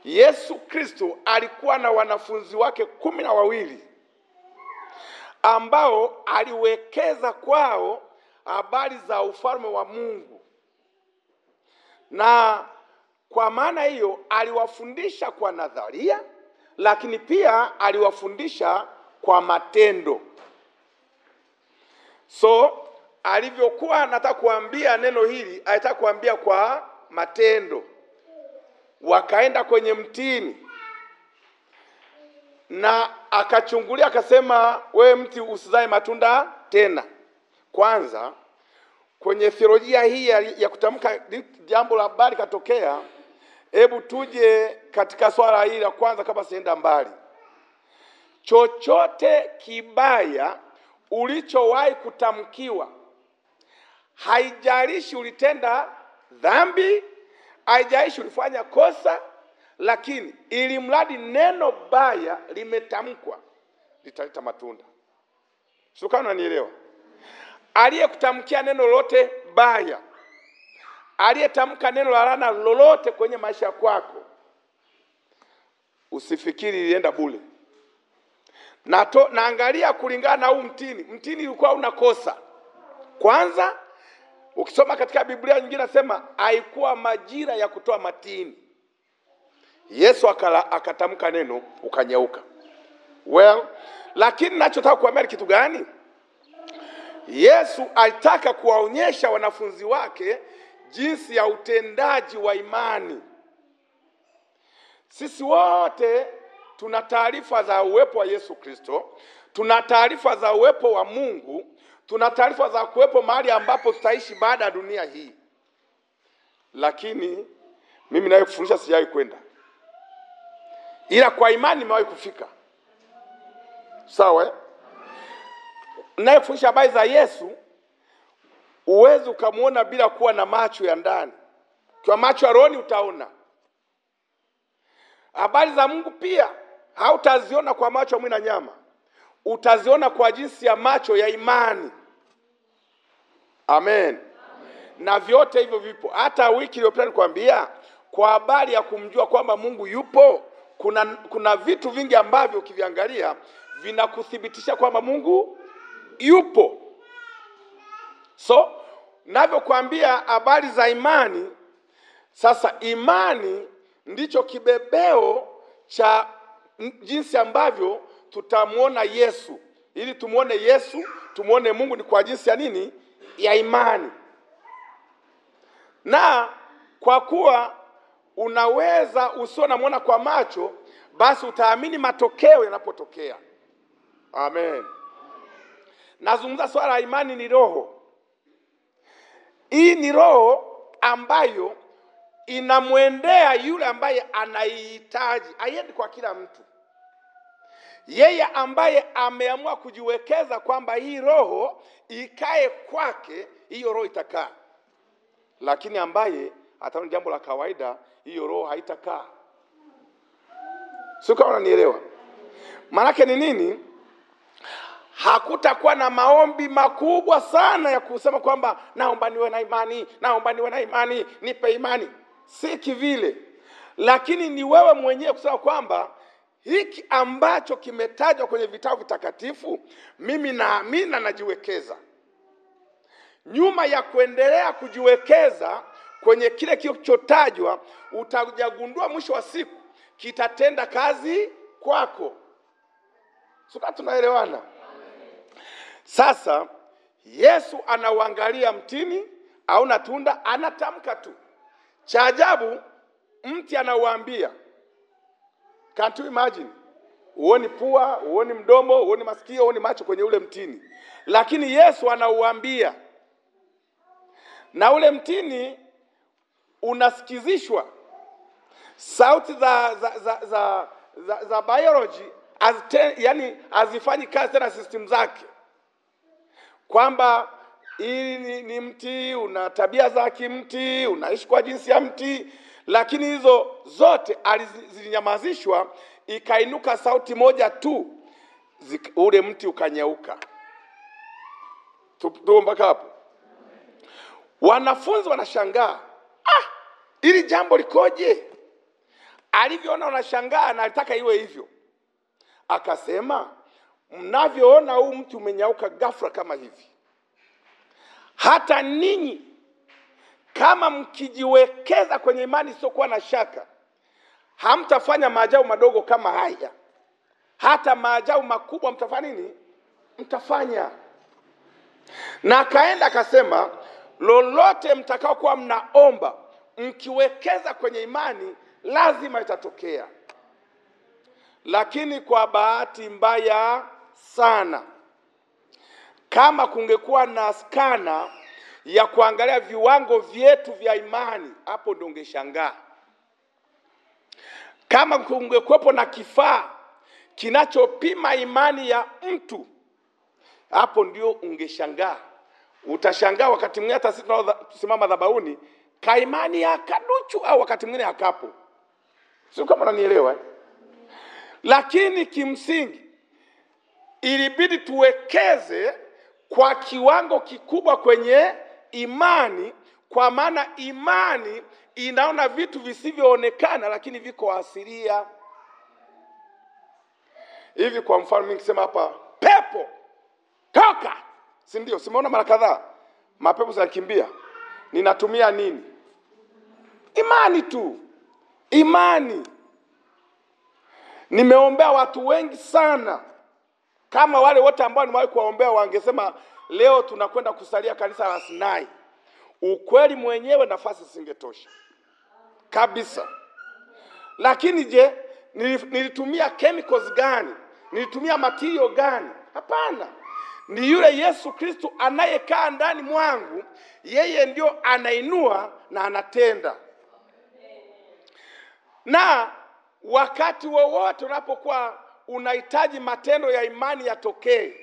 Yesu Kristo alikuwa na wanafunzi wake 12 ambao aliwekeza kwao habari za ufalme wa Mungu, na kwa maana hiyo aliwafundisha kwa nadharia, lakini pia aliwafundisha kwa matendo. So alivyokuwa anataka kuambia neno hili, alitaka kuambia kwa matendo. Wakaenda kwenye mtini na akachungulia, akasema, wewe mti usizae matunda tena. Kwanza kwenye theolojia hii ya kutamka jambo la habari katokea, hebu tuje katika swala hili la kwanza kabla sienda mbali. Chochote kibaya ulichowahi kutamkiwa, haijalishi ulitenda dhambi, haijalishi ulifanya kosa, lakini ili mradi neno baya limetamkwa, litaleta matunda. Sio kama unanielewa? Aliyekutamkia neno lolote baya, aliyetamka neno la laana lolote kwenye maisha kwako, usifikiri lienda bure. Naangalia kulingana na huu mtini. Mtini ulikuwa unakosa. Kwanza, ukisoma katika Biblia nyingine nasema haikuwa majira ya kutoa matini. Yesu akatamka neno ukanyauka. Lakini nachotaka kuambia kitu gani? Yesu alitaka kuwaonyesha wanafunzi wake jinsi ya utendaji wa imani. Sisi wote tuna taarifa za uwepo wa Yesu Kristo, tuna taarifa za uwepo wa Mungu, tuna taarifa za kuwepo mahali ambapo tutaishi baada ya dunia hii. Lakini mimi naye kufundisha sijawahi kwenda, ila kwa imani nimewahi kufika. Sawa? Naye kufundisha habari za Yesu, uwezi ukamuona bila kuwa na macho ya ndani. Kwa macho ya roho utaona. Habari za Mungu pia hautaziona kwa macho ya mwili na nyama, utaziona kwa jinsi ya macho ya imani. Amen. Na vyote hivyo vipo. Hata wiki iliyopita nilikwambia kwa habari ya kumjua kwamba Mungu yupo, kuna vitu vingi ambavyo ukiviangalia vinakuthibitisha kwamba Mungu yupo. So ninavyokuambia habari za imani, sasa imani ndicho kibebeo cha jinsi ambavyo tutamuona Yesu. Ili tumuone Yesu, tumuone Mungu, ni kwa jinsi ya nini? Ya imani. Na kwa kuwa unaweza usiona muona kwa macho, basi utaamini matokeo yanapotokea. Amen. Nazungumza swala la imani ni roho. Hii ni roho ambayo inamwendea yule ambaye anaihitaji. Haiendi kwa kila mtu. Yeye ambaye ameamua kujiwekeza kwamba hii roho ikae kwake, hiyo roho itakaa. Lakini ambaye hata ni jambo la kawaida, hiyo roho haitakaa. Sio kama unanielewa? Maana ni nini? Hakutakuwa na maombi makubwa sana ya kusema kwamba naomba niwe na imani, naomba niwe na imani, nipe imani. Si kivile. Lakini ni wewe mwenyewe kusema kwamba hiki ambacho kimetajwa kwenye vitabu vitakatifu, mimi naamini na najiwekeza. Nyuma ya kuendelea kujiwekeza kwenye kile kilichotajwa, utajagundua mwisho wa siku kitatenda kazi kwako. Sio tunaelewana? Sasa Yesu anauangalia mtini au natunda, anatamka tu. Cha ajabu, mti anauambia. Can't you imagine? Uoni pua, uoni mdomo, uoni masikio, uoni macho kwenye ule mtini. Lakini Yesu anauambia. Na ule mtini unasikizishwa. Sauti za biology yani hazifanyi kazi tena system zake. Kwamba hii ni mti, una tabia za kimti, unaishi kwa jinsi ya mti, lakini hizo zote zilinyamazishwa, ikainuka sauti moja tu, ule mti ukanyauka. Tupo mpaka hapo. Wanafunzi wanashangaa, ili jambo likoje? alivyoona unashangaa na alitaka iwe hivyo, akasema, mnavyoona huu mti umenyauka ghafla kama hivi, hata ninyi kama mkijiwekeza kwenye imani isiyokuwa na shaka, hamtafanya maajabu madogo kama haya, hata maajabu makubwa mtafanya nini? Mtafanya. Na akaenda akasema, lolote mtakao kuwa mnaomba mkiwekeza kwenye imani, lazima itatokea. Lakini kwa bahati mbaya sana, kama kungekuwa na skana ya kuangalia viwango vyetu vya imani, hapo ndio ungeshangaa. Kama kungekuwepo na kifaa kinachopima imani ya mtu, hapo ndio ungeshangaa. Utashangaa wakati mwingine hata sisi tunaosimama madhabahuni, ka imani ya kaduchu au wakati mwingine hakapo. Sio kama unanielewa. Lakini kimsingi ilibidi tuwekeze kwa kiwango kikubwa kwenye imani, kwa maana imani inaona vitu visivyoonekana lakini viko asilia. Hivi kwa mfano mimi nikisema hapa, pepo toka, si ndio? Simeona mara kadhaa mapepo zinakimbia. Ninatumia nini? Imani tu. Imani. Nimeombea watu wengi sana, kama wale wote ambao nimewahi kuwaombea wangesema leo tunakwenda kusalia kanisa la Sinai, ukweli mwenyewe nafasi singetosha kabisa. Lakini je, nilitumia chemicals gani? Nilitumia material gani? Hapana. Ni yule Yesu Kristo anayekaa ndani mwangu, yeye ndio anainua na anatenda. Na wakati wowote unapokuwa unahitaji matendo ya imani yatokee,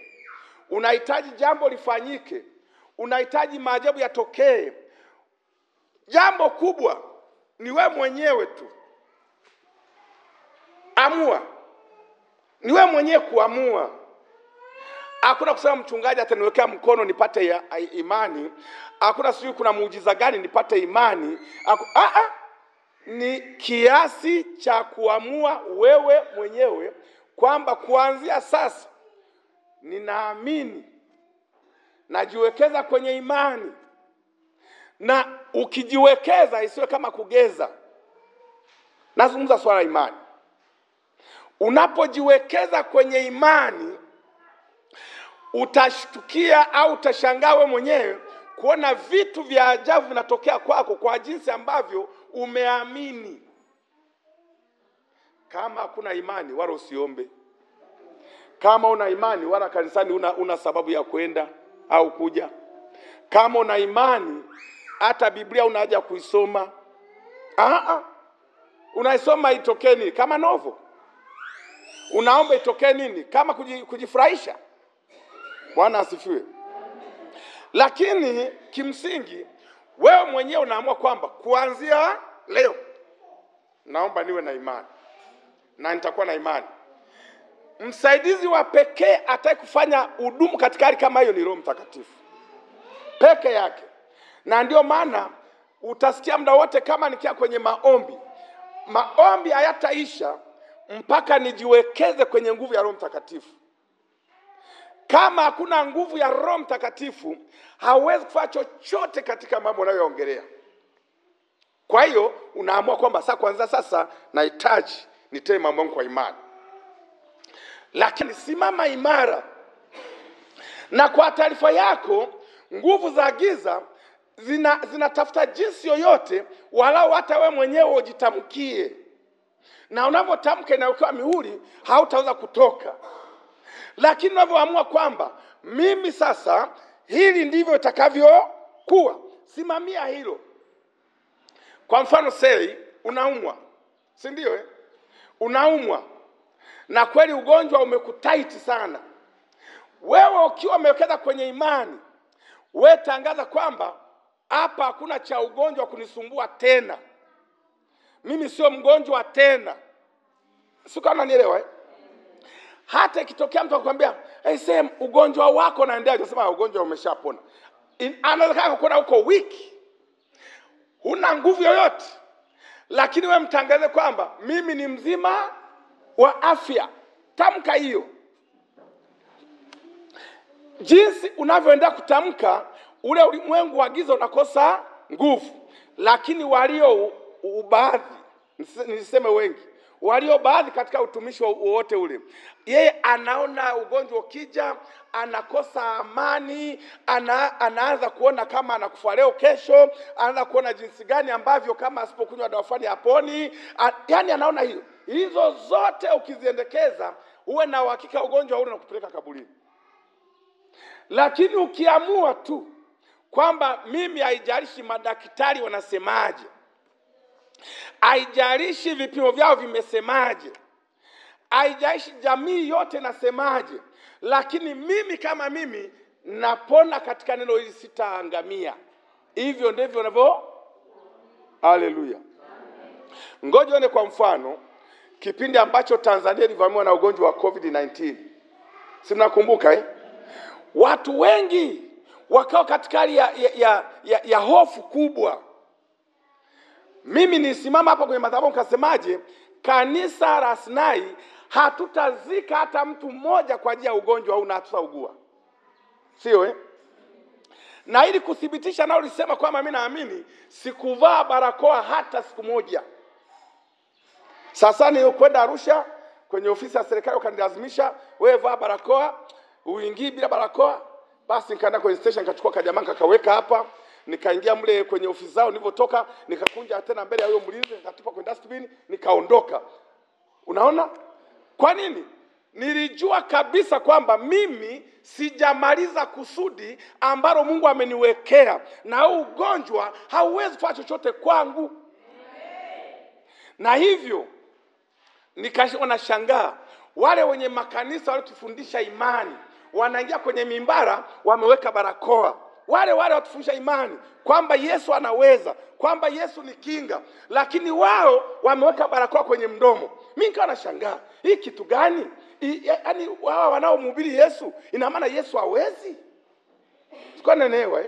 unahitaji jambo lifanyike, unahitaji maajabu yatokee, jambo kubwa ni wewe mwenyewe tu. Amua. Ni wewe mwenyewe kuamua. Hakuna kusema mchungaji ataniwekea mkono nipate imani. Hakuna sijui kuna muujiza gani nipate imani. Ni kiasi cha kuamua wewe mwenyewe kwamba kuanzia sasa ninaamini, najiwekeza kwenye imani. Na ukijiwekeza isiwe kama kugeza. Nazungumza swala imani. Unapojiwekeza kwenye imani, utashtukia au utashangaa wewe mwenyewe kuona vitu vya ajabu vinatokea kwako kwa jinsi ambavyo umeamini. Kama hakuna imani wala usiombe. Kama una imani wala kanisani una sababu ya kwenda au kuja. Kama una imani hata Biblia una haja kuisoma. Unaisoma itokee nini? Kama novel. Unaomba itokee nini? Kama kujifurahisha. Bwana asifiwe. Lakini kimsingi wewe mwenyewe unaamua kwamba kuanzia leo naomba niwe na imani, na nitakuwa na imani. Msaidizi wa pekee atakayekufanya hudumu katika hali kama hiyo ni Roho Mtakatifu peke yake. Na ndio maana utasikia muda wote kama nikia kwenye maombi hayataisha mpaka nijiwekeze kwenye nguvu ya Roho Mtakatifu. Kama hakuna nguvu ya Roho Mtakatifu, hauwezi kufanya chochote katika mambo unayoongelea. Kwa hiyo unaamua kwamba kuanzia sasa nahitaji nitoe mambo yangu kwa imani. Lakini simama imara. Na kwa taarifa yako, nguvu za giza zinatafuta jinsi yoyote walau hata wewe mwenyewe ujitamkie. Na unapotamka inawekewa mihuri, hautaweza kutoka. Lakini unavyoamua kwamba mimi sasa hili ndivyo itakavyokuwa, simamia hilo. Kwa mfano unaumwa, si ndio? Unaumwa na kweli ugonjwa umekutaiti sana. Wewe ukiwa umewekeza kwenye imani, wewe tangaza kwamba hapa hakuna cha ugonjwa kunisumbua tena. Mimi sio mgonjwa tena. Sio kama unanielewa? Hata ikitokea mtu akwambia, ugonjwa wako naendelea, unasema ugonjwa umeshapona. Anaweza kuona uko weak. Huna nguvu yoyote. lakini wewe mtangaze kwamba mimi ni mzima wa afya. Tamka hiyo. Jinsi unavyoenda kutamka, ule ulimwengu wa giza unakosa nguvu. Lakini walio baadhi, niseme wengi, walio baadhi katika utumishi wowote ule, yeye anaona ugonjwa ukija, anakosa amani, anaanza kuona kama anakufa leo kesho, anaanza kuona jinsi gani ambavyo kama asipokunywa dawa fulani haponi. Yaani anaona hiyo. Hizo zote ukiziendekeza, uwe na uhakika ugonjwa ule unakupeleka kaburini. Lakini ukiamua tu kwamba mimi, haijalishi madaktari wanasemaje, haijalishi vipimo vyao vimesemaje, haijalishi jamii yote nasemaje, lakini mimi kama mimi napona katika neno hili, sitaangamia. Hivyo ndivyo navyo. Haleluya. Ngoja one kwa mfano kipindi ambacho Tanzania ilivamiwa na ugonjwa wa COVID-19. Si mnakumbuka Watu wengi wakao katika hali ya hofu kubwa. Mimi nisimama hapa kwenye madhabahu nikasemaje, kanisa la Sinai hatutazika hata mtu mmoja kwa ajili ya ugonjwa huu na hatutaugua. Sio Na ili kuthibitisha nao lisema kwamba mimi naamini, sikuvaa barakoa hata siku moja. Sasa ni kwenda Arusha kwenye ofisi ya serikali wakanilazimisha, wewe vaa barakoa, uingii bila barakoa. Basi nikaenda kwenye station nikachukua kajamaa kakaweka hapa, nikaingia mle kwenye ofisi zao, nilipotoka nikakunja tena mbele ya huyo mlinzi, nikatupa kwenye dustbin, nikaondoka. Unaona? Kwa nini? Nilijua kabisa kwamba mimi sijamaliza kusudi ambalo Mungu ameniwekea, na ugonjwa hauwezi kufanya chochote kwangu. Na hivyo nikashangaa wale wenye makanisa walitufundisha imani, wanaingia kwenye mimbara wameweka barakoa. Wale watufundisha imani kwamba Yesu anaweza, kwamba Yesu ni kinga, lakini wao wameweka barakoa kwenye mdomo. Mimi nikawa nashangaa, hii kitu gani? Yaani wao wanaomhubiri Yesu, ina maana Yesu hawezi? Siko nenewa.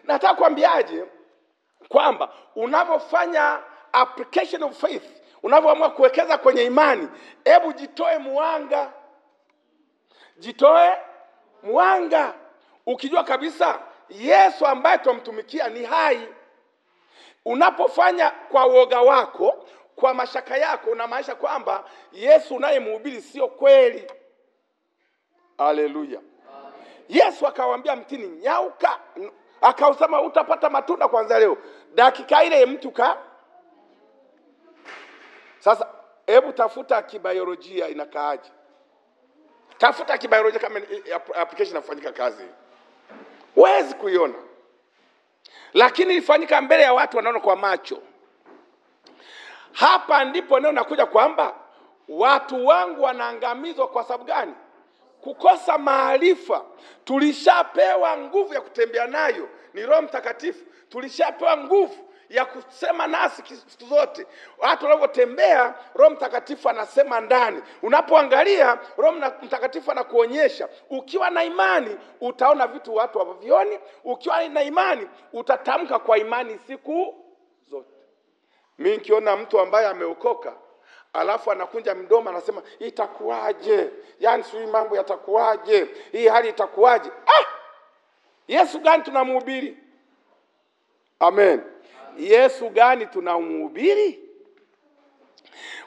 Nataka kuambiaje kwamba unapofanya application of faith, unapoamua kuwekeza kwenye imani, hebu jitoe muanga. Jitoe muanga ukijua kabisa Yesu ambaye tumtumikia ni hai. Unapofanya kwa uoga wako, kwa mashaka yako, unamaanisha kwamba Yesu unayemhubiri sio kweli. Haleluya. Yesu akawaambia mtini nyauka, akausema utapata matunda kwanza leo. Dakika ile mtu Sasa hebu tafuta kibiolojia inakaaje. Tafuta kibiolojia kama application inafanyika kazi. Huwezi kuiona. Lakini ilifanyika mbele ya watu wanaona kwa macho. Hapa ndipo neno nakuja kwamba watu wangu wanaangamizwa kwa sababu gani? Kukosa maarifa. Tulishapewa nguvu ya kutembea nayo, ni Roho Mtakatifu. Tulishapewa nguvu ya kusema nasi siku zote. Watu wanapotembea, Roho Mtakatifu anasema ndani. Unapoangalia, Roho Mtakatifu anakuonyesha. Ukiwa na imani utaona vitu watu hawavioni. Ukiwa na imani utatamka kwa imani siku zote. Mimi nikiona mtu ambaye ameokoka alafu anakunja mdomo anasema itakuwaje? Yaani sio mambo yatakuwaje? Hii hali itakuwaje? Yesu gani tunamhubiri? Amen. Yesu gani tunamhubiri?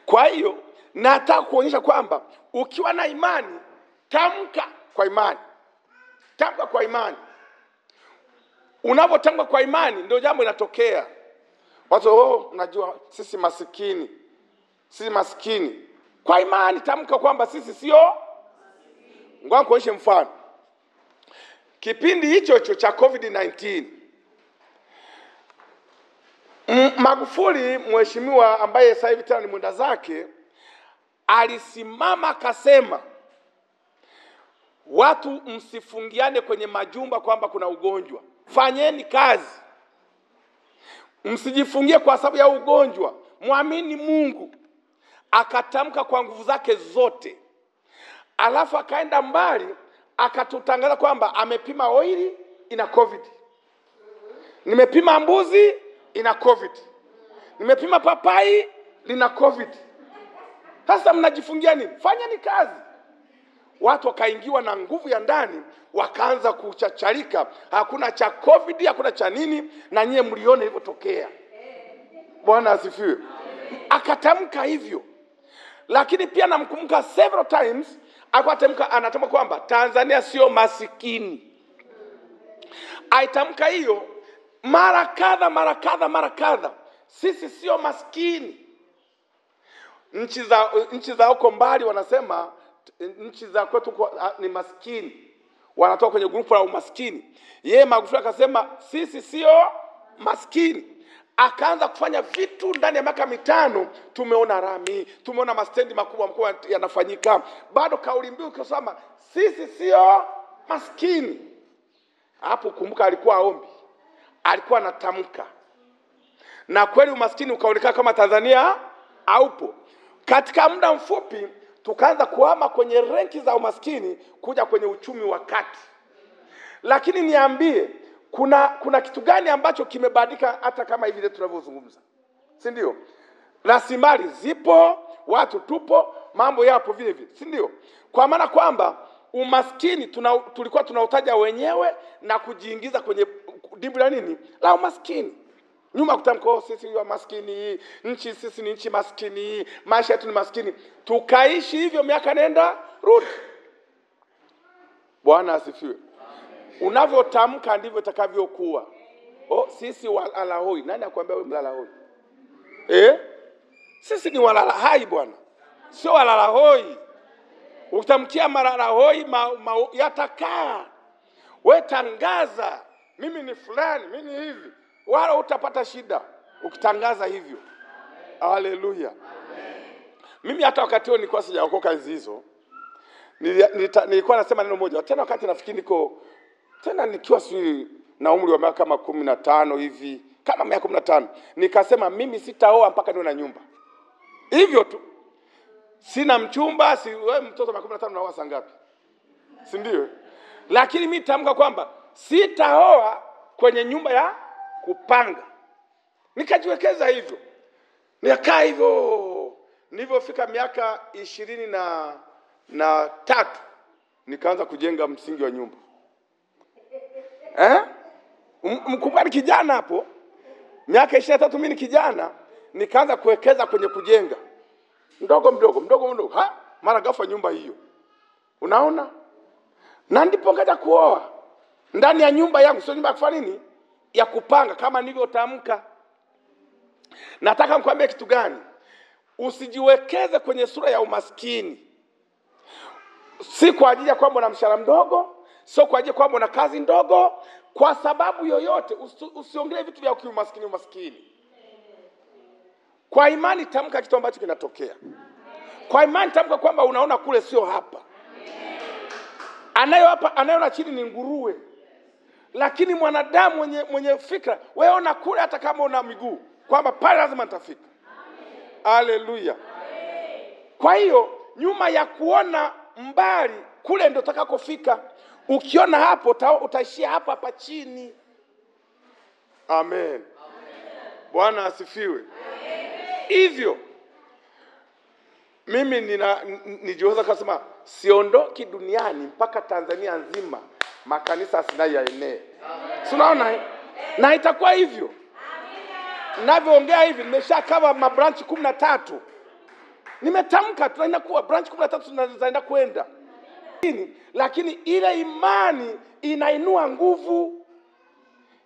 Kwa hiyo nataka kuonyesha kwamba ukiwa na imani, tamka kwa imani. Tamka kwa imani. Unapotamka kwa imani ndio jambo linatokea. Watu unajua sisi maskini. Sisi maskini. Kwa imani tamka kwamba sisi sio. Ngoja kuonyeshe mfano. Kipindi hicho cha COVID-19, Magufuli mheshimiwa ambaye sasa hivi tena ni mwenda zake, alisimama akasema watu msifungiane kwenye majumba kwamba kuna ugonjwa. Fanyeni kazi. Msijifungie kwa sababu ya ugonjwa. Muamini Mungu. Akatamka kwa nguvu zake zote. Alafu akaenda mbali akatutangaza kwamba amepima oili ina COVID. Nimepima mbuzi ina COVID. nimepima papai lina COVID. Sasa mnajifungia nini? Fanyeni kazi. Watu wakaingiwa na nguvu ya ndani, wakaanza kuchacharika, hakuna cha COVID, hakuna cha nini, na nyie mlione ilivyotokea. Bwana asifiwe. Akatamka hivyo. Lakini pia namkumbuka several times anatamka kwamba Tanzania sio masikini. Aitamka hiyo mara kadha. Sisi sio maskini. Nchi za huko mbali wanasema nchi za kwetu ni maskini. Wanatoka kwenye grupu la umaskini. Yeye Magufuli akasema sisi sio maskini. Akaanza kufanya vitu ndani ya miaka 5, tumeona rami, tumeona mastendi makubwa yanafanyika. Bado kauli mbiu ikasema sisi sio maskini. Hapo kumbuka alikuwa aombi. Alikuwa anatamka. Na kweli umaskini ukaonekana kama Tanzania haupo. Katika muda mfupi tukaanza kuhama kwenye renki za umaskini kuja kwenye uchumi wa kati. Lakini niambie, kuna kitu gani ambacho kimebadilika hata kama hivi tunavyozungumza? Si ndio? Rasilimali zipo, watu tupo, mambo yapo vile vile. Si ndio? Kwa maana kwamba umaskini tulikuwa tunautaja wenyewe na kujiingiza kwenye dimbwi la nini? La umaskini. Nyuma kutamka sisi ni maskini, sisi ni nchi maskini, maisha yetu ni maskini. Tukaishi hivyo miaka nenda rudi. Bwana asifiwe. Unavyotamka ndivyo itakavyokuwa. Sisi walala hoi. Nani akwambia wewe mlala hoi? Sisi ni walala hai bwana. Sio walala hoi. Ukitamkia malala hoi yatakaa. Wewe tangaza, mimi ni fulani, mimi ni hivi. Wala utapata shida ukitangaza hivyo. Haleluya. Mimi hata wakati huo nilikuwa sijaokoka hizo. Nilikuwa nasema neno moja. Tena wakati nafikiri nikiwa na umri wa miaka kama 15 hivi, kama miaka 15, nikasema mimi sitaoa mpaka niwe na nyumba. Hivyo tu. Sina mchumba, wewe mtoto wa 15 unaoa saa ngapi? Si ndio? Lakini mimi nitamka kwamba sitaoa kwenye nyumba ya kupanga. Nikajiwekeza hivyo. Nikakaa hivyo. Nilipofika miaka 23 nikaanza kujenga msingi wa nyumba. Mkubwa kijana hapo. Miaka 23 mimi ni kijana, nikaanza kuwekeza kwenye kujenga. Mdogo. Mara ghafla nyumba hiyo. Unaona? Na ndipo ngaja kuoa. Ndani ya nyumba yangu, sio nyumba ya kufanya nini? Ya kupanga kama nilivyotamka. Nataka nikwambie kitu gani? Usijiwekeze kwenye sura ya umaskini. Si kwa ajili ya kwamba una mshahara mdogo, sio kwa ajili ya kwamba una kazi ndogo, kwa sababu yoyote usiongelee vitu vya umaskini. Kwa imani tamka kitu ambacho kinatokea. Kwa imani tamka kwamba unaona kule sio hapa. Anayeona chini ni nguruwe. Lakini mwanadamu mwenye fikra, wewe ona kule hata kama una miguu, kwamba pale lazima nitafika. Haleluya. Kwa hiyo nyuma ya kuona mbali, kule ndio utakakofika. Ukiona hapo utaishia hapa chini. Amen. Bwana asifiwe. Hivyo mimi nijiweza kusema siondoki duniani mpaka Tanzania nzima makanisa Sinai yaenee. Unaona? Na itakuwa hivyo. Ninavyoongea hivi nimeshakava mabranch 13. Nimetamka tunaenda kuwa branch 13 tunaenda kwenda. Lakini ile imani inainua nguvu.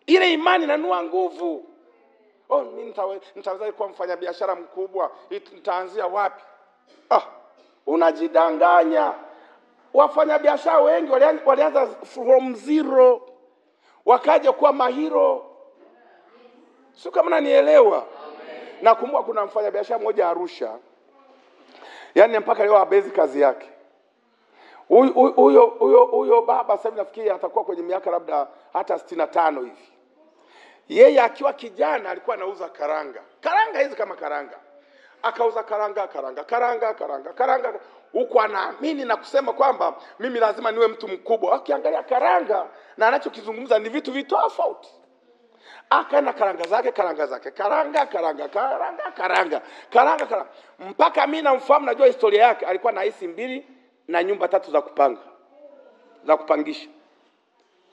Mimi nitaweza kuwa mfanyabiashara mkubwa, nitaanzia wapi? Unajidanganya. Wafanyabiashara wengi walianza from zero, wakaja kuwa mahiro. Sio kama unanielewa. Nakumbuka kuna mfanyabiashara mmoja Arusha. Yaani mpaka leo abezi kazi yake. Huyo baba sasa nafikiri atakuwa kwenye miaka labda hata 65 hivi. Yeye akiwa kijana alikuwa anauza karanga. Karanga hizi kama karanga. Akauza karanga. Huko anaamini na kusema kwamba mimi lazima niwe mtu mkubwa. Akiangalia karanga na anachokizungumza ni vitu tofauti. Akaenda karanga zake, karanga. Mpaka mimi namfahamu, najua historia yake. Alikuwa na hisi 2 na nyumba 3 za kupanga, za kupangisha.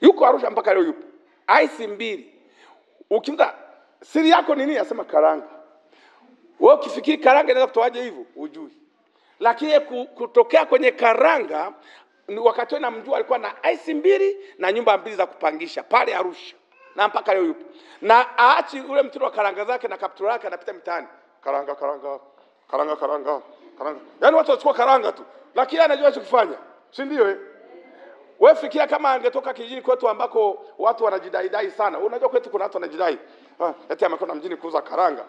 Yuko Arusha mpaka leo yupo. Hisi 2. Ukimta siri yako nini? Asema karanga. Wewe ukifikiri karanga inaweza kutoaje hivyo? Ujui. Lakini kutokea kwenye karanga, wakati namjua alikuwa na hisi 2 na nyumba 2 za kupangisha pale Arusha. Na mpaka leo yupo. Na aachi ule mtindo wa karanga zake na kaptura yake, anapita mtaani. Karanga. Yaani watu wachukua karanga tu. Lakini anajua cha kufanya. Si ndio? Wewe fikiria kama angetoka kijijini kwetu ambako watu wanajidai sana. Unajua kwetu kuna watu wanajidai. Eti amekwenda mjini kuuza karanga.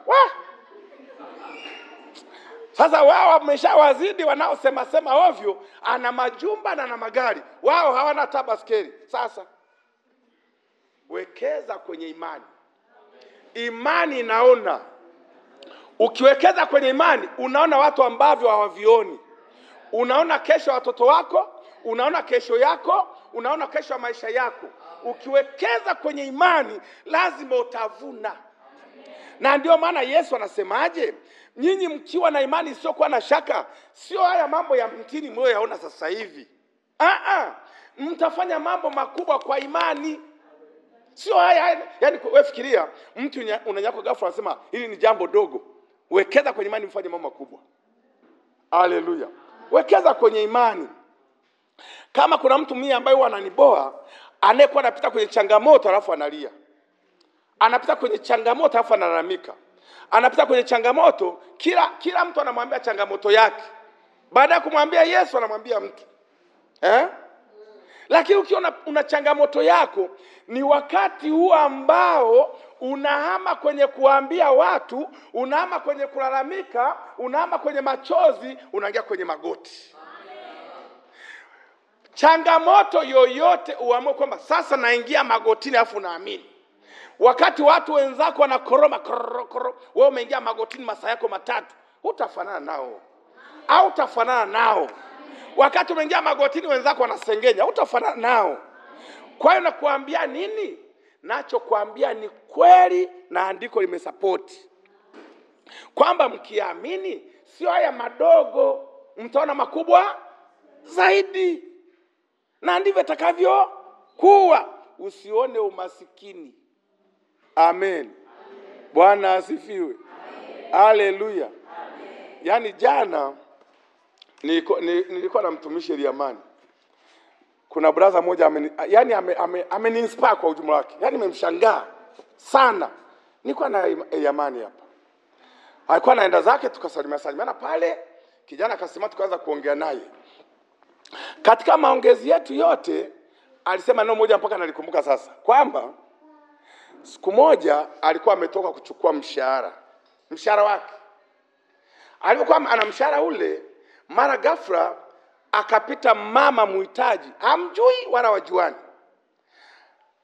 Sasa wao wameshawazidi wanaosema ovyo, ana majumba na ana magari. Wao hawana tabaskeli. Sasa wekeza kwenye imani. Imani inaona. Ukiwekeza kwenye imani, unaona watu ambavyo hawavioni. Unaona kesho watoto wako, unaona kesho yako, unaona kesho ya maisha yako. Ukiwekeza kwenye imani, lazima utavuna. Na ndio maana Yesu anasemaje? Nyinyi mkiwa na imani sio kuwa na shaka, sio haya mambo ya mtini mwe yaona sasa hivi. Mtafanya mambo makubwa kwa imani. Sio haya, yani wewe fikiria, mtu unanyako ghafla anasema hili ni jambo dogo. Wekeza kwenye imani mfanye mambo makubwa. Haleluya. Wekeza kwenye imani. Kama kuna mtu mimi ambaye huwa ananiboa, anayekuwa anapita kwenye changamoto alafu analia. Anapita kwenye changamoto alafu analalamika. Anapita kwenye changamoto, kila mtu anamwambia changamoto yake. Baada ya kumwambia Yesu anamwambia mtu. Lakini ukiona una changamoto yako, ni wakati huu ambao unahama kwenye kuambia watu, unahama kwenye kulalamika, unahama kwenye machozi, unaingia kwenye magoti. Changamoto yoyote uamue kwamba sasa naingia magotini afu naamini. Wakati watu wenzako wanakoroma wewe umeingia magotini masaa yako 3, utafanana nao. Au utafanana nao. Wakati umeingia magotini wenzako wanasengenya, utafanana nao. Kwa hiyo nakuambia nini? Nacho kuambia ni kweli na andiko limesapoti. Kwamba mkiamini sio haya madogo, mtaona makubwa zaidi. Na ndivyo itakavyo kuwa. Usione umasikini. Amen. Bwana asifiwe. Haleluya. Yaani jana nilikuwa na mtumishi Eliamani. Kuna brother mmoja ameni-inspire kwa ujumla wake. Yaani nimemshangaa sana. Nilikuwa na Eliamani hapa. Alikuwa anaenda zake, tukasalimiana pale. Kijana akasema tukaanza kuongea naye. Katika maongezi yetu yote alisema neno moja mpaka nalikumbuka sasa. Kwamba siku moja alikuwa ametoka kuchukua mshahara wake. Alipokuwa ana mshahara ule, mara ghafla akapita mama muhitaji, hamjui wala wajuani.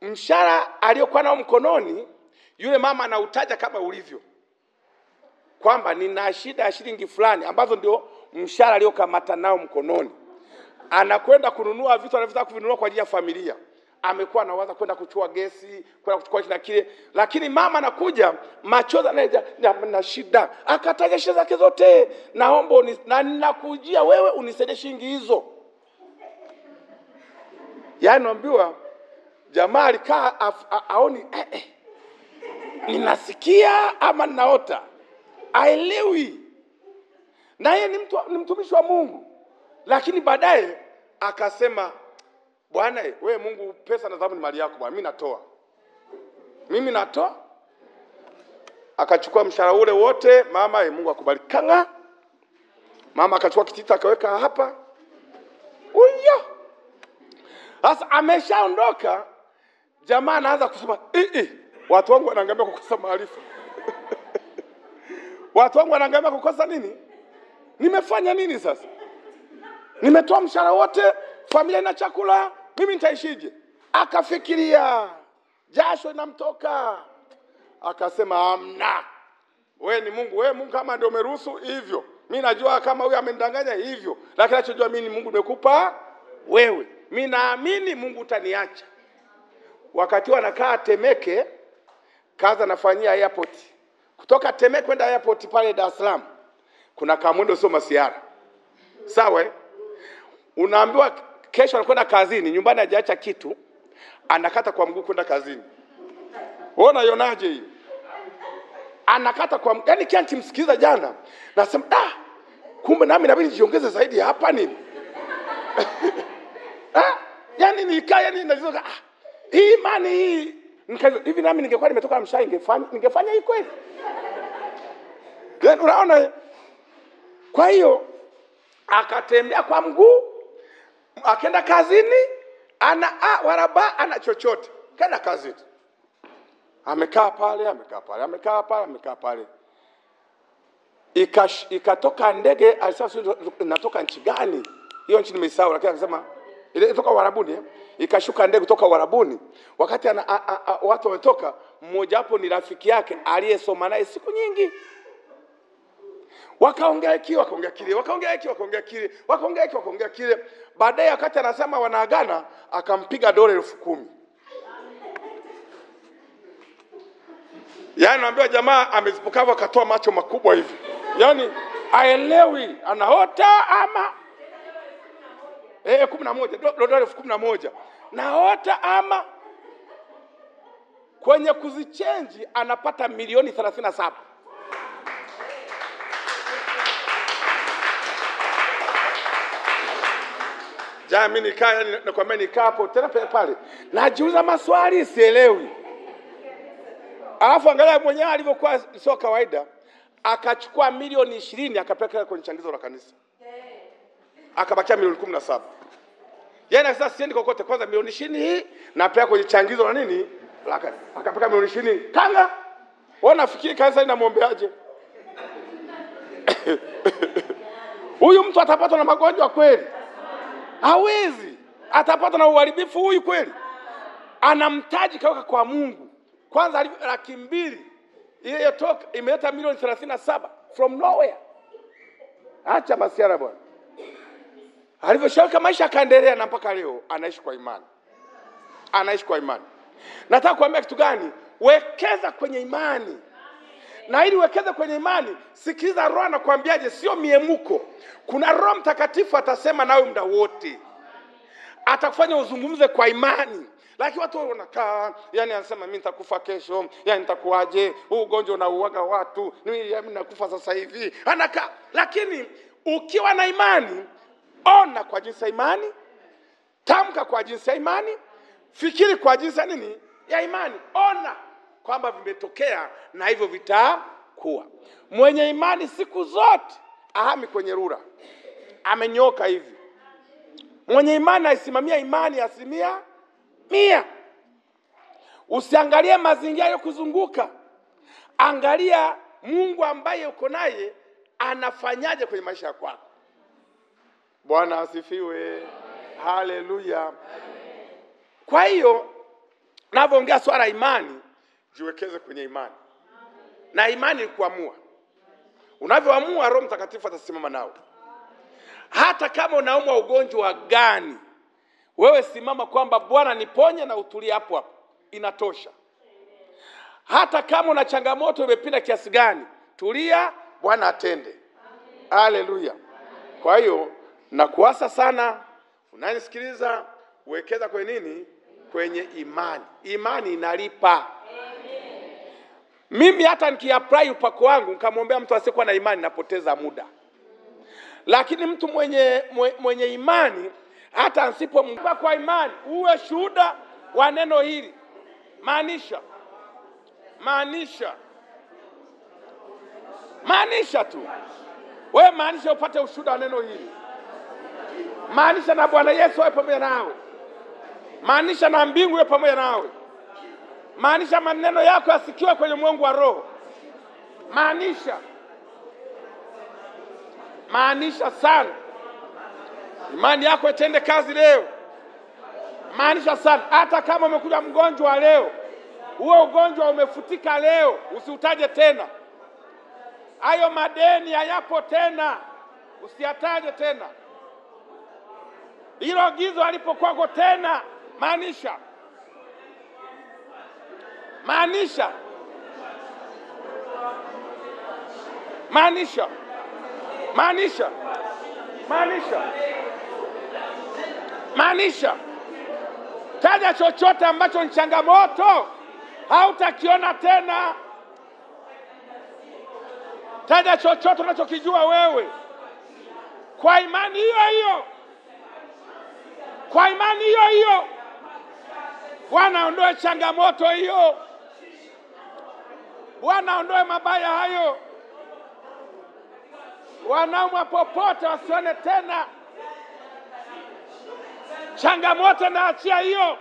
Mshahara aliyokuwa nao mkononi, yule mama anautaja kama ulivyo. Kwamba nina shida ya shilingi fulani ambazo ndio mshahara aliyokamata nao mkononi. Anakwenda kununua vitu anavyotaka kuvinunua kwa ajili ya familia. Amekuwa anawaza kwenda kuchukua gesi, kwenda kuchukua kila kile, lakini mama anakuja machozi anaja na shida. Akataja shida zake zote. Naomba na ninakujia wewe unisaidie shilingi hizo. Yaani naambiwa jamaa alikaa aoni ninasikia ama ninaota. Haelewi. Na yeye ni mtumishi wa Mungu. Lakini baadaye akasema, Bwana wewe Mungu, pesa na dhahabu ni mali yako bwana, mimi natoa. Akachukua mshahara ule wote, mama Mungu akubariki. Kanga mama akachukua kitita akaweka hapa. Uyo. Sasa ameshaondoka, jamaa anaanza kusema watu wangu wanaangamia kukosa maarifa. Watu wangu wanaangamia kukosa nini? Nimefanya nini sasa? Nimetoa mshahara wote, familia ina chakula, mimi nitaishije? Akafikiria, jasho inamtoka. Akasema amna. Wewe ni Mungu, wewe Mungu kama ndio umeruhusu hivyo. Mimi najua kama huyu amenidanganya hivyo. Lakini nachojua mimi ni Mungu nimekupa wewe. Mimi naamini Mungu utaniacha. Wakati wanakaa Temeke, kazi anafanyia airport. Kutoka Temeke kwenda airport pale Dar es Salaam kuna kamwendo sio masiara. Sawa? Unaambiwa kesho anakwenda kazini, nyumbani hajaacha kitu, anakata kwa mguu kwenda kazini. Wewe unaionaje hiyo? Anakata kwa mguu. Yaani kiasi msikiza jana, nasema kumbe nami inabidi nijiongeze zaidi hapa nini? Yaani nikaa najizoka hii imani hii hivi nami ningekuwa nimetoka Mshai ningefanya hii kweli? Yaani unaona? Kwa hiyo akatembea kwa mguu, akaenda kazini, waraba ana chochote, kaenda kazini. Amekaa pale. Ikatoka ndege, alisema natoka nchi gani? Hiyo nchi nimesahau, lakini akasema ile toka Uarabuni. Ikashuka ndege kutoka Uarabuni. Wakati watu wametoka, mmoja hapo ni rafiki yake aliyesoma naye siku nyingi. Wakaongea kile. Baadaye wakati anasema wanaagana, akampiga dola 10,000. Yaani naambiwa jamaa amezipokava akatoa macho makubwa hivi. Yaani haelewi anaota ama 11 dola 11. Naota ama kwenye kuzichange anapata milioni 37. Mimi nikaa hapo tena pale. Najiuliza maswali sielewi. Alafu angalia mwenyewe alivyokuwa sio kawaida. Akachukua milioni 20 akapeleka kwenye changizo la kanisa. Akabakia milioni 17. Yaani sasa siendi kokote, kwanza milioni 20 hii na pia kwenye changizo la nini? La kanisa. Akapeleka milioni 20. Kanga. Wewe unafikiri kanisa linamwombeaje? Huyu mtu atapatwa na magonjwa kweli? Hawezi. Atapatwa na uharibifu huyu kweli? Anamtaji kaweka kwa Mungu. Kwanza 200,000 ile yotoka imeleta milioni 37 from nowhere. Acha masiara bwana. Alivyoshoka maisha akaendelea na mpaka leo anaishi kwa imani. Nataka kuambia kitu gani? Wekeza kwenye imani. Na ili wekeza kwenye imani, sikiliza Roho anakuambiaje, sio miemuko. Kuna Roho Mtakatifu atasema nawe muda wote. Atakufanya uzungumze kwa imani. Lakini watu wanakaa, yani anasema mimi nitakufa kesho, yani nitakuaje? Huu ugonjwa unauaga watu, mimi nakufa sasa hivi. Anakaa. Lakini ukiwa na imani, ona kwa jinsi ya imani, tamka kwa jinsi ya imani, fikiri kwa jinsi ya nini? Ya imani. Ona kwamba vimetokea na hivyo vitakuwa. Mwenye imani siku zote ahami kwenye rura. Amenyoka hivi. Mwenye imani aisimamia imani 100%. Usiangalie mazingira yokuzunguka. Angalia Mungu ambaye uko naye anafanyaje kwenye maisha yako. Bwana asifiwe. Haleluya. Kwa hiyo navyoongea swala imani, jiwekeze kwenye imani. Na imani ni kuamua. Unavyoamua Roho Mtakatifu atasimama nawe. Hata kama unaumwa ugonjwa gani, wewe simama kwamba Bwana niponye na utulie hapo hapo. Inatosha. Hata kama una changamoto imepinda kiasi gani, tulia, Bwana atende. Haleluya. Kwa hiyo nakuasa sana unanisikiliza, wekeza kwenye nini? Kwenye imani. Imani inalipa. Mimi hata nikiapply upako wangu nikamwombea mtu asiyekuwa na imani napoteza muda. Lakini mtu mwenye imani hata asipompa kwa imani, uwe shuhuda wa neno hili. Maanisha tu. Wewe maanisha upate ushuhuda wa neno hili. Maanisha na Bwana Yesu awe pamoja nawe. Maanisha na mbingu iwe pamoja nawe. Maanisha maneno yako yasikiwe kwenye ulimwengu wa roho. Maanisha sana. Imani yako itende kazi leo. Maanisha sana. Hata kama umekuja mgonjwa leo, huo ugonjwa umefutika leo, usiutaje tena. Hayo madeni hayapo tena, usiyataje tena. Hilo gizo alipokuwako tena, maanisha. Maanisha. Maanisha. Maanisha. Maanisha. Taja chochote ambacho ni changamoto, hautakiona tena. Taja chochote unachokijua wewe. Kwa imani hiyo hiyo. Kwa imani hiyo hiyo. Bwana ondoe changamoto hiyo. Bwana ondoe mabaya hayo. Wanaumwa popote wasione tena. Changamoto na achia hiyo.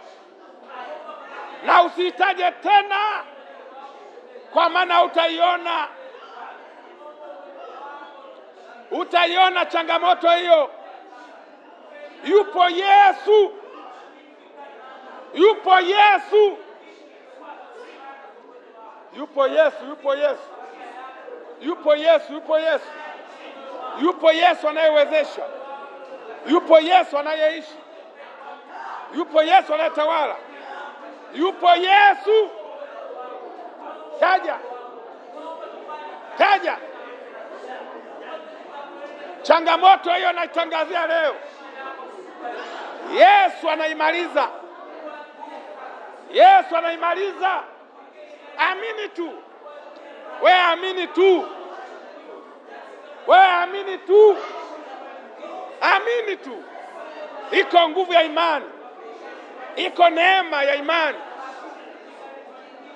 Na usihitaje tena, kwa maana utaiona. Utaiona changamoto hiyo. Yupo Yesu. Yupo Yesu. Yupo Yesu, yupo Yesu. Yupo Yesu, yupo Yesu. Yupo Yesu anayewezesha. Yupo Yesu anayeishi. Yupo Yesu anayetawala. Yupo Yesu. Taja. Taja. Changamoto hiyo naitangazia leo. Yesu anaimaliza. Yesu anaimaliza. Amini tu. Wewe amini tu. Wewe amini tu. Amini tu. Iko nguvu ya imani. Iko neema ya imani.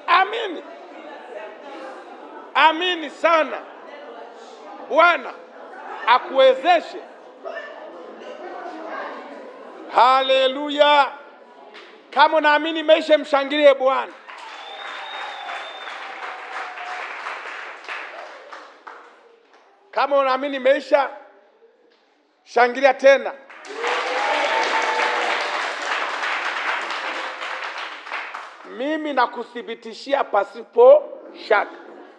Amini. Amini sana. Bwana akuwezeshe. Haleluya. Kama unaamini maisha, mshangilie Bwana. Kama unaamini maisha, shangilia tena. Mimi nakuthibitishia pasipo shaka,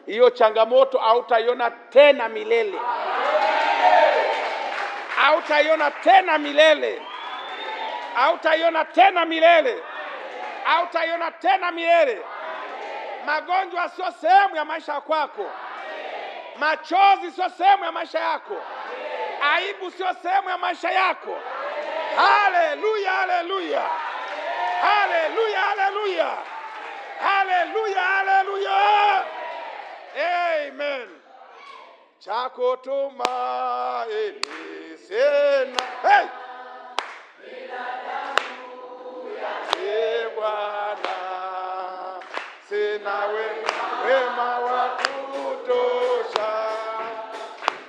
hiyo changamoto hautaiona tena milele. Hautaiona tena milele. Hautaiona tena milele. Hautaiona tena milele. Magonjwa sio sehemu ya maisha yako. Machozi sio sehemu ya maisha yako. Aibu sio sehemu ya maisha yako. Haleluya, haleluya. Haleluya, haleluya. Haleluya, haleluya. Amen. Chako tumaini sina. Hey! Bwana, sina wema wa kutosha,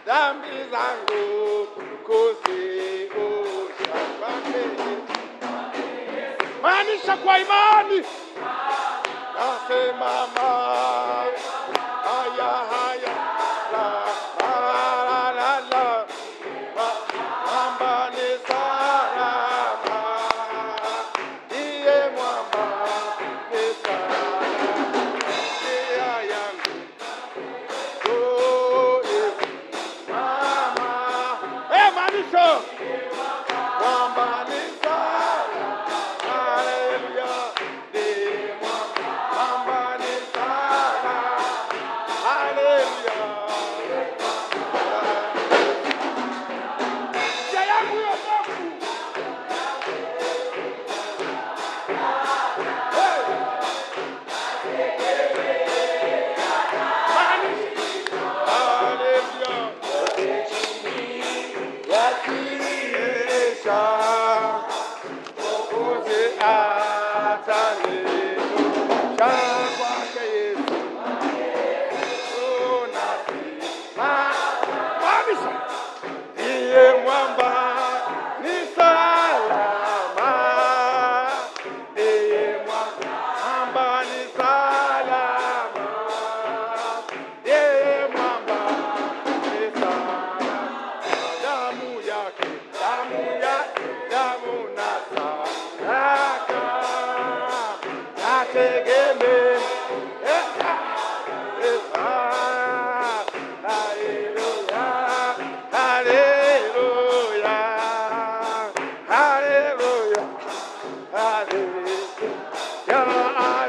dhambi zangu kuziosha. Maanisha kwa imani. Nasema haya haya la mwamba ni salama, ndiye mwamba ni salama, njia yangu mama. Maanisha mwamba ni salama. Haleluya. Maanisha